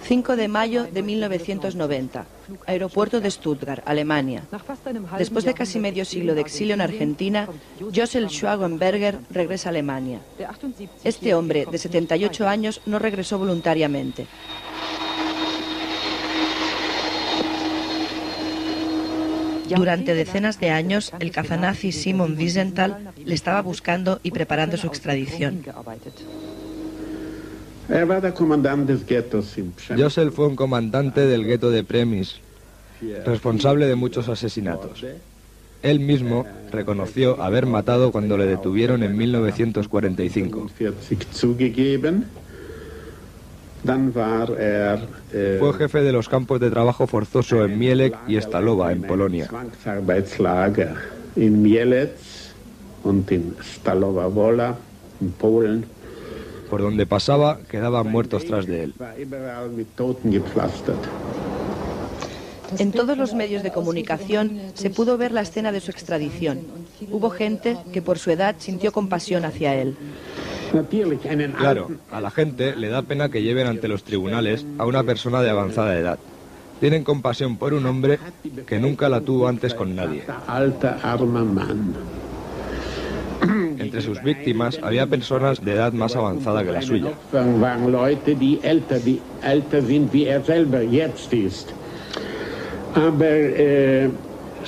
5 de mayo de 1990, aeropuerto de Stuttgart, Alemania. Después de casi medio siglo de exilio en Argentina, Josel Schwabenberger regresa a Alemania. Este hombre, de 78 años, no regresó voluntariamente. Durante decenas de años, el cazanazi Simon Wiesenthal le estaba buscando y preparando su extradición. Josel fue un comandante del gueto de Premis, responsable de muchos asesinatos. Él mismo reconoció haber matado cuando le detuvieron en 1945. Fue jefe de los campos de trabajo forzoso en Mielec y Stalowa, en Polonia. Por donde pasaba, quedaban muertos tras de él. En todos los medios de comunicación se pudo ver la escena de su extradición. Hubo gente que por su edad sintió compasión hacia él. Claro, a la gente le da pena que lleven ante los tribunales a una persona de avanzada edad. Tienen compasión por un hombre que nunca la tuvo antes con nadie. Entre sus víctimas había personas de edad más avanzada que la suya.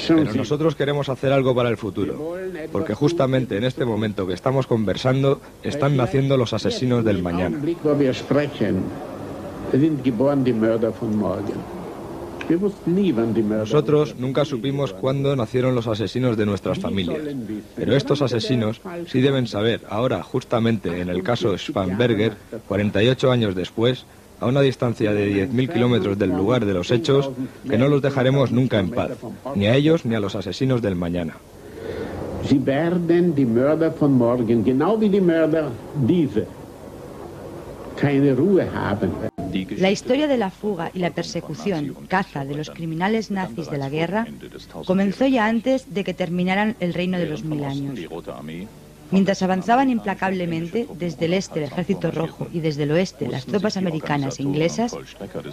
Pero nosotros queremos hacer algo para el futuro, porque justamente en este momento que estamos conversando, están naciendo los asesinos del mañana. Nosotros nunca supimos cuándo nacieron los asesinos de nuestras familias, pero estos asesinos sí deben saber ahora, justamente en el caso Schwabenberger, 48 años después, a una distancia de 10.000 kilómetros del lugar de los hechos, que no los dejaremos nunca en paz, ni a ellos ni a los asesinos del mañana. La historia de la fuga y la persecución, caza de los criminales nazis de la guerra, comenzó ya antes de que terminaran el reino de los 1000 años. Mientras avanzaban implacablemente desde el este el Ejército Rojo y desde el oeste las tropas americanas e inglesas,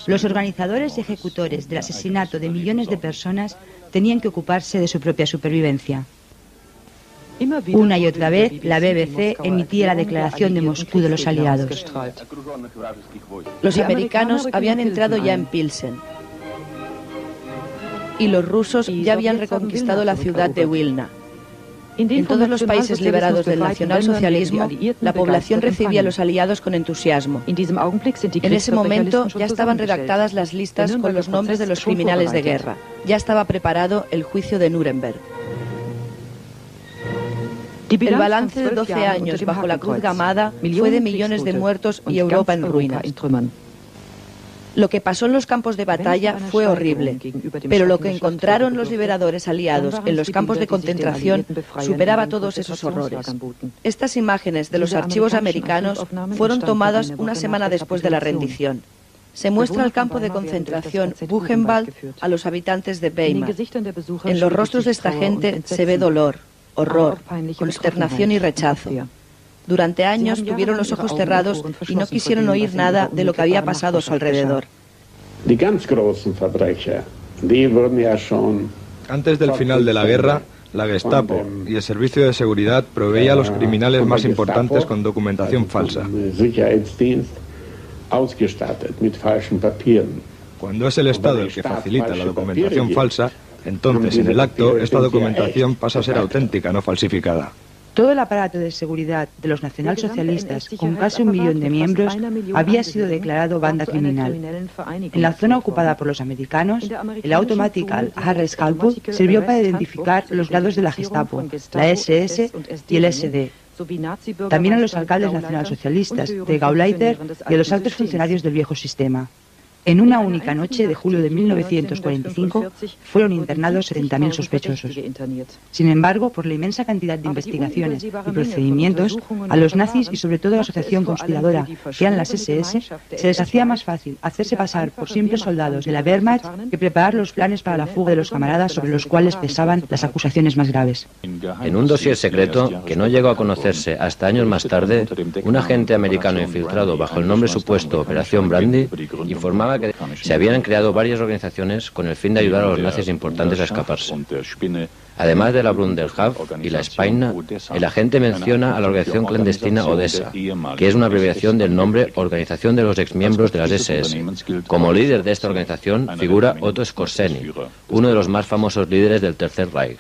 los organizadores y ejecutores del asesinato de millones de personas tenían que ocuparse de su propia supervivencia. Una y otra vez, la BBC emitía la declaración de Moscú de los aliados. Los americanos habían entrado ya en Pilsen y los rusos ya habían reconquistado la ciudad de Wilna. En todos los países liberados del nacionalsocialismo, la población recibía a los aliados con entusiasmo. En ese momento ya estaban redactadas las listas con los nombres de los criminales de guerra. Ya estaba preparado el juicio de Nuremberg. El balance de 12 años bajo la Cruz Gamada fue de millones de muertos y Europa en ruinas. Lo que pasó en los campos de batalla fue horrible, pero lo que encontraron los liberadores aliados en los campos de concentración superaba todos esos horrores. Estas imágenes de los archivos americanos fueron tomadas una semana después de la rendición. Se muestra el campo de concentración Buchenwald a los habitantes de Weimar. En los rostros de esta gente se ve dolor, horror, consternación y rechazo. Durante años tuvieron los ojos cerrados y no quisieron oír nada de lo que había pasado a su alrededor. Antes del final de la guerra, la Gestapo y el Servicio de Seguridad proveía a los criminales más importantes con documentación falsa. Cuando es el Estado el que facilita la documentación falsa, entonces en el acto esta documentación pasa a ser auténtica, no falsificada. Todo el aparato de seguridad de los nacionalsocialistas, con casi 1 millón de miembros, había sido declarado banda criminal. En la zona ocupada por los americanos, el Automatical Harreskalpul sirvió para identificar los grados de la Gestapo, la SS y el SD. También a los alcaldes nacionalsocialistas, de Gauleiter y a los altos funcionarios del viejo sistema. En una única noche de julio de 1945 fueron internados 70.000 sospechosos. Sin embargo, por la inmensa cantidad de investigaciones y procedimientos, a los nazis y sobre todo a la asociación conspiradora que eran las SS, se les hacía más fácil hacerse pasar por simples soldados de la Wehrmacht que preparar los planes para la fuga de los camaradas sobre los cuales pesaban las acusaciones más graves. En un dossier secreto, que no llegó a conocerse hasta años más tarde, un agente americano infiltrado bajo el nombre supuesto Operación Brandy informaba afirmaba que se habían creado varias organizaciones con el fin de ayudar a los nazis importantes a escaparse. Además de la Brunderhaft y la Spine, el agente menciona a la organización clandestina Odessa, que es una abreviación del nombre Organización de los Exmiembros de las SS. Como líder de esta organización figura Otto Skorzeny, uno de los más famosos líderes del Tercer Reich.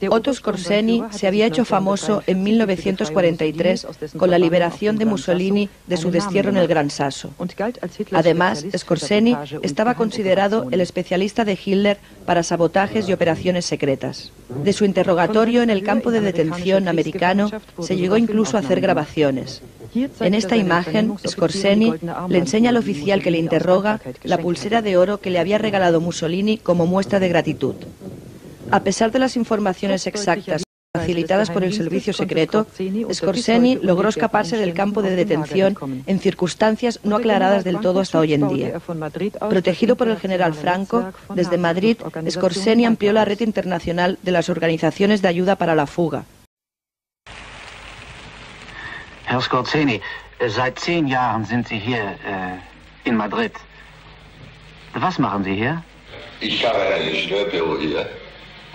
Otto Skorzeny se había hecho famoso en 1943 con la liberación de Mussolini de su destierro en el Gran Sasso. Además, Skorzeny estaba considerado el especialista de Hitler para sabotajes y operaciones secretas. De su interrogatorio en el campo de detención americano se llegó incluso a hacer grabaciones. En esta imagen, Skorzeny le enseña al oficial que le interroga la pulsera de oro que le había regalado Mussolini como muestra de gratitud. A pesar de las informaciones exactas facilitadas por el servicio secreto, Skorzeny logró escaparse del campo de detención en circunstancias no aclaradas del todo hasta hoy en día. Protegido por el general Franco, desde Madrid, Skorzeny amplió la red internacional de las organizaciones de ayuda para la fuga. Herr Skorzeny, seit 10 Jahren sind Sie hier in Madrid. Was machen Sie hier? Ich habe ein Ingenieurbüro hier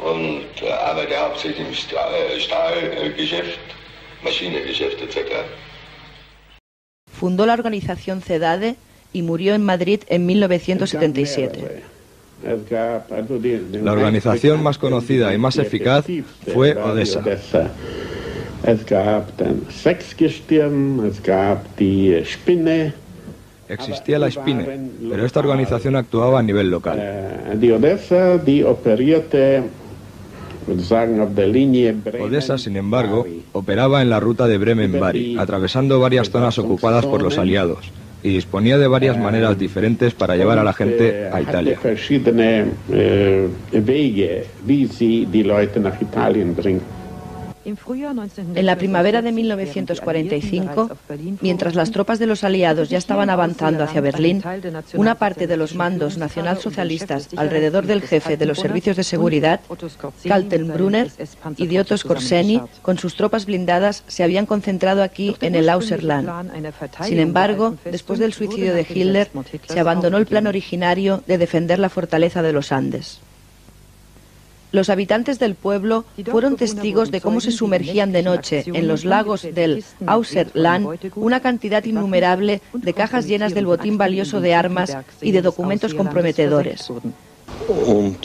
und arbeite hauptsächlich im Stahlgeschäft, Maschinengeschäft etc. Fundó la organización CEDADE y murió en Madrid en 1977. La organización más conocida y más eficaz fue Odessa. Existía la Spine, pero esta organización actuaba a nivel local. Odessa, sin embargo, operaba en la ruta de Bremen-Bari, atravesando varias zonas ocupadas por los aliados, y disponía de varias maneras diferentes para llevar a la gente a Italia. En la primavera de 1945, mientras las tropas de los aliados ya estaban avanzando hacia Berlín, una parte de los mandos nacionalsocialistas alrededor del jefe de los servicios de seguridad, Kaltenbrunner, y de Otto Skorzeny, con sus tropas blindadas, se habían concentrado aquí en el Auserland. Sin embargo, después del suicidio de Hitler, se abandonó el plan originario de defender la fortaleza de los Andes. Los habitantes del pueblo fueron testigos de cómo se sumergían de noche en los lagos del Auserland una cantidad innumerable de cajas llenas del botín valioso de armas y de documentos comprometedores. En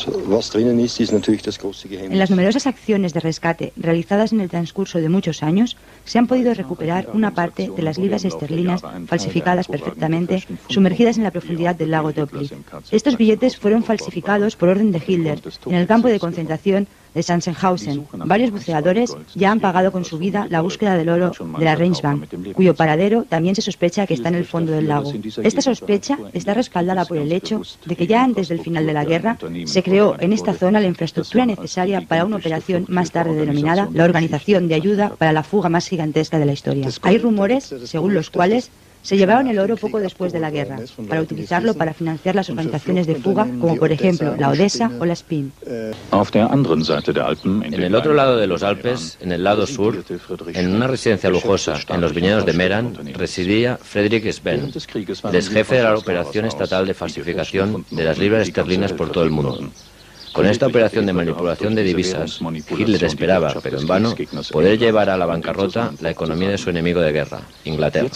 las numerosas acciones de rescate realizadas en el transcurso de muchos años, se han podido recuperar una parte de las libras esterlinas falsificadas perfectamente, sumergidas en la profundidad del lago Toplitz. Estos billetes fueron falsificados por orden de Hitler en el campo de concentración de Sachsenhausen. Varios buceadores ya han pagado con su vida la búsqueda del oro de la Reichsbank, cuyo paradero también se sospecha que está en el fondo del lago. Esta sospecha está respaldada por el hecho de que ya antes del final de la guerra se creó en esta zona la infraestructura necesaria para una operación más tarde denominada la Organización de Ayuda para la Fuga más gigantesca de la historia. Hay rumores según los cuales se llevaron el oro poco después de la guerra, para utilizarlo para financiar las organizaciones de fuga, como por ejemplo la Odessa o la Spin. En el otro lado de los Alpes, en el lado sur, en una residencia lujosa en los viñedos de Meran, residía Friedrich Sven, el ex jefe de la operación estatal de falsificación de las libras esterlinas por todo el mundo. Con esta operación de manipulación de divisas, Hitler esperaba, pero en vano, poder llevar a la bancarrota la economía de su enemigo de guerra, Inglaterra.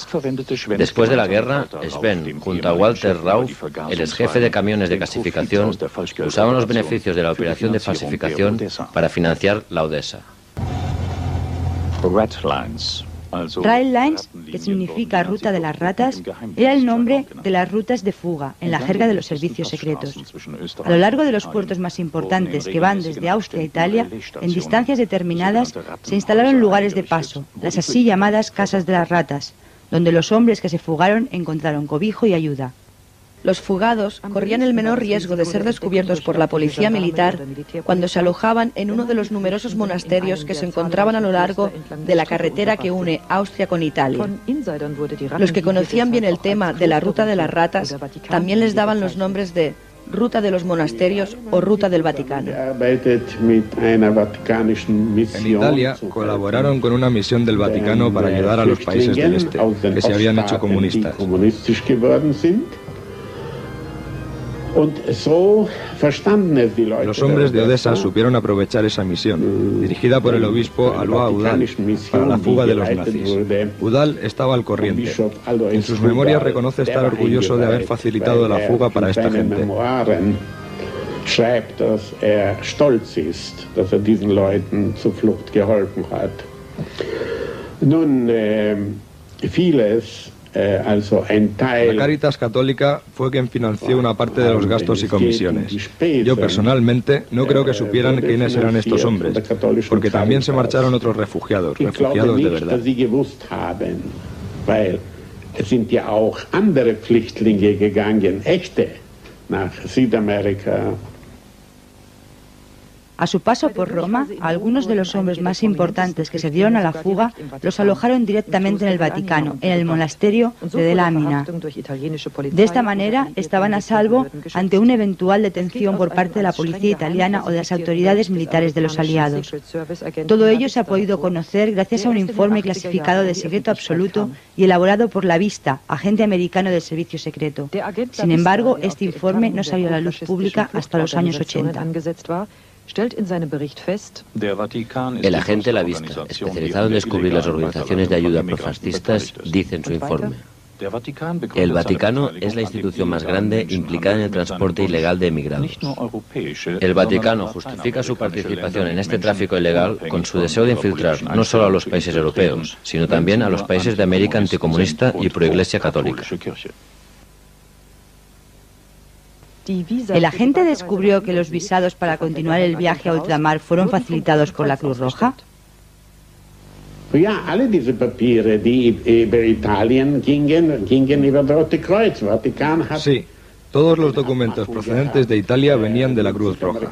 Después de la guerra, Sven, junto a Walter Rauff, el ex jefe de camiones de gasificación, usaban los beneficios de la operación de falsificación para financiar la Odessa. Rail Lines, que significa ruta de las ratas, era el nombre de las rutas de fuga en la jerga de los servicios secretos. A lo largo de los puertos más importantes que van desde Austria a Italia, en distancias determinadas, se instalaron lugares de paso, las así llamadas casas de las ratas, donde los hombres que se fugaron encontraron cobijo y ayuda. Los fugados corrían el menor riesgo de ser descubiertos por la policía militar cuando se alojaban en uno de los numerosos monasterios que se encontraban a lo largo de la carretera que une Austria con Italia. Los que conocían bien el tema de la ruta de las ratas también les daban los nombres de Ruta de los Monasterios o Ruta del Vaticano. En Italia colaboraron con una misión del Vaticano para ayudar a los países del este, que se habían hecho comunistas. Los hombres de Odessa supieron aprovechar esa misión, dirigida por el obispo Alois Udall, para la fuga de los nazis. Udall estaba al corriente. En sus memorias reconoce estar orgulloso de haber facilitado la fuga para esta gente. Schreibt, dass stolz ist, dass diesen Leuten zur Flucht geholfen hat. Nun, vieles, also ein Teil. La Cáritas Católica fue quien financió una parte de los gastos y comisiones. Yo personalmente no creo que supieran quiénes eran estos hombres, porque también se marcharon otros refugiados de verdad. Weil es sind ja auch andere Flüchtlinge gegangen, echte, nach Südamerika. A su paso por Roma, algunos de los hombres más importantes que se dieron a la fuga los alojaron directamente en el Vaticano, en el monasterio de Delamina. De esta manera estaban a salvo ante una eventual detención por parte de la policía italiana o de las autoridades militares de los aliados. Todo ello se ha podido conocer gracias a un informe clasificado de secreto absoluto y elaborado por la Vista, agente americano del servicio secreto. Sin embargo, este informe no salió a la luz pública hasta los años 80. El agente La Vista, especializado en descubrir las organizaciones de ayuda profascistas, dice en su informe: el Vaticano es la institución más grande implicada en el transporte ilegal de emigrados. El Vaticano justifica su participación en este tráfico ilegal con su deseo de infiltrar no solo a los países europeos, sino también a los países de América anticomunista y proiglesia católica. ¿El agente descubrió que los visados para continuar el viaje a ultramar fueron facilitados por la Cruz Roja? Ja, alle diese Papiere, die über Italien gingen über das Rote Kreuz. Vatikan hat. Sí. Todos los documentos procedentes de Italia venían de la Cruz Roja.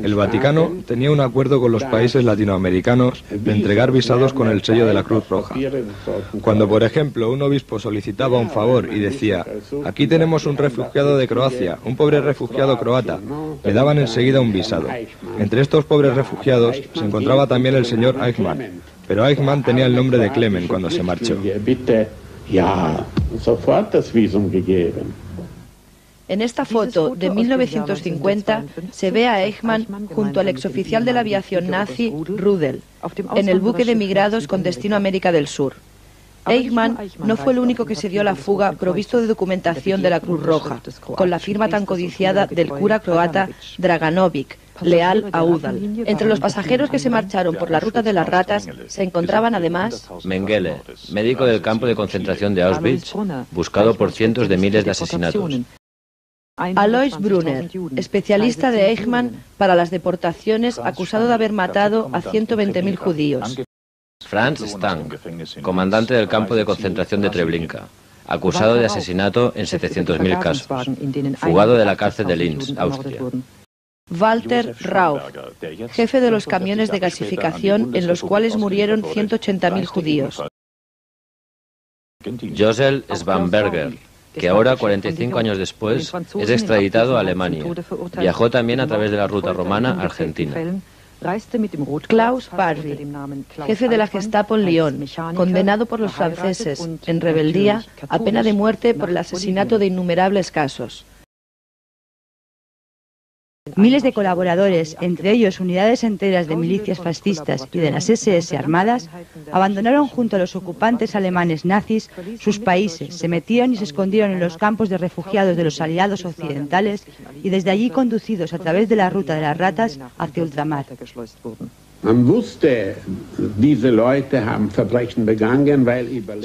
El Vaticano tenía un acuerdo con los países latinoamericanos de entregar visados con el sello de la Cruz Roja. Cuando, por ejemplo, un obispo solicitaba un favor y decía: aquí tenemos un refugiado de Croacia, un pobre refugiado croata, le daban enseguida un visado. Entre estos pobres refugiados se encontraba también el señor Eichmann, pero Eichmann tenía el nombre de Clemen cuando se marchó. En esta foto de 1950 se ve a Eichmann junto al exoficial de la aviación nazi Rudel, en el buque de emigrados con destino a América del Sur. Eichmann no fue el único que se dio a la fuga provisto de documentación de la Cruz Roja, con la firma tan codiciada del cura croata Draganovic, leal a Udall. Entre los pasajeros que se marcharon por la ruta de las ratas se encontraban además Mengele, médico del campo de concentración de Auschwitz, buscado por cientos de miles de asesinatos. Alois Brunner, especialista de Eichmann para las deportaciones, acusado de haber matado a 120.000 judíos. Franz Stang, comandante del campo de concentración de Treblinka, acusado de asesinato en 700.000 casos, fugado de la cárcel de Linz, Austria. Walter Rauch, jefe de los camiones de gasificación en los cuales murieron 180.000 judíos. Josel Svanberger, que ahora, 45 años después, es extraditado a Alemania. Viajó también a través de la ruta romana a Argentina. Klaus Barbie, jefe de la Gestapo en Lyon, condenado por los franceses, en rebeldía, a pena de muerte por el asesinato de innumerables casos. Miles de colaboradores, entre ellos unidades enteras de milicias fascistas y de las SS armadas, abandonaron junto a los ocupantes alemanes nazis sus países, se metieron y se escondieron en los campos de refugiados de los aliados occidentales y desde allí conducidos a través de la ruta de las ratas hacia ultramar.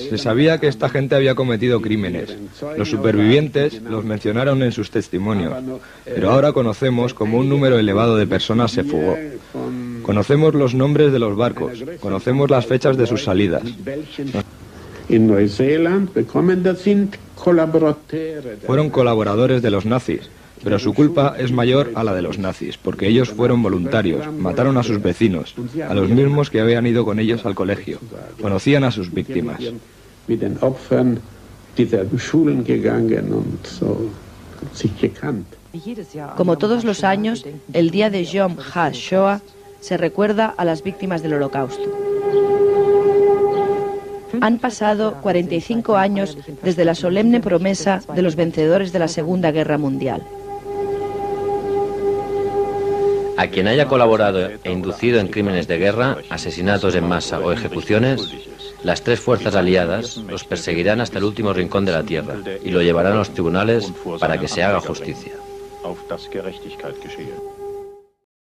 Se sabía que esta gente había cometido crímenes. Los supervivientes los mencionaron en sus testimonios, pero ahora conocemos cómo un número elevado de personas se fugó. Conocemos los nombres de los barcos, conocemos las fechas de sus salidas. Fueron colaboradores de los nazis, pero su culpa es mayor a la de los nazis, porque ellos fueron voluntarios, mataron a sus vecinos, a los mismos que habían ido con ellos al colegio, conocían a sus víctimas. Como todos los años, el día de Yom HaShoah se recuerda a las víctimas del Holocausto. Han pasado 45 años desde la solemne promesa de los vencedores de la Segunda Guerra Mundial. A quien haya colaborado e inducido en crímenes de guerra, asesinatos en masa o ejecuciones, las tres fuerzas aliadas los perseguirán hasta el último rincón de la tierra y lo llevarán a los tribunales para que se haga justicia. auf das Gerechtigkeit geschehe.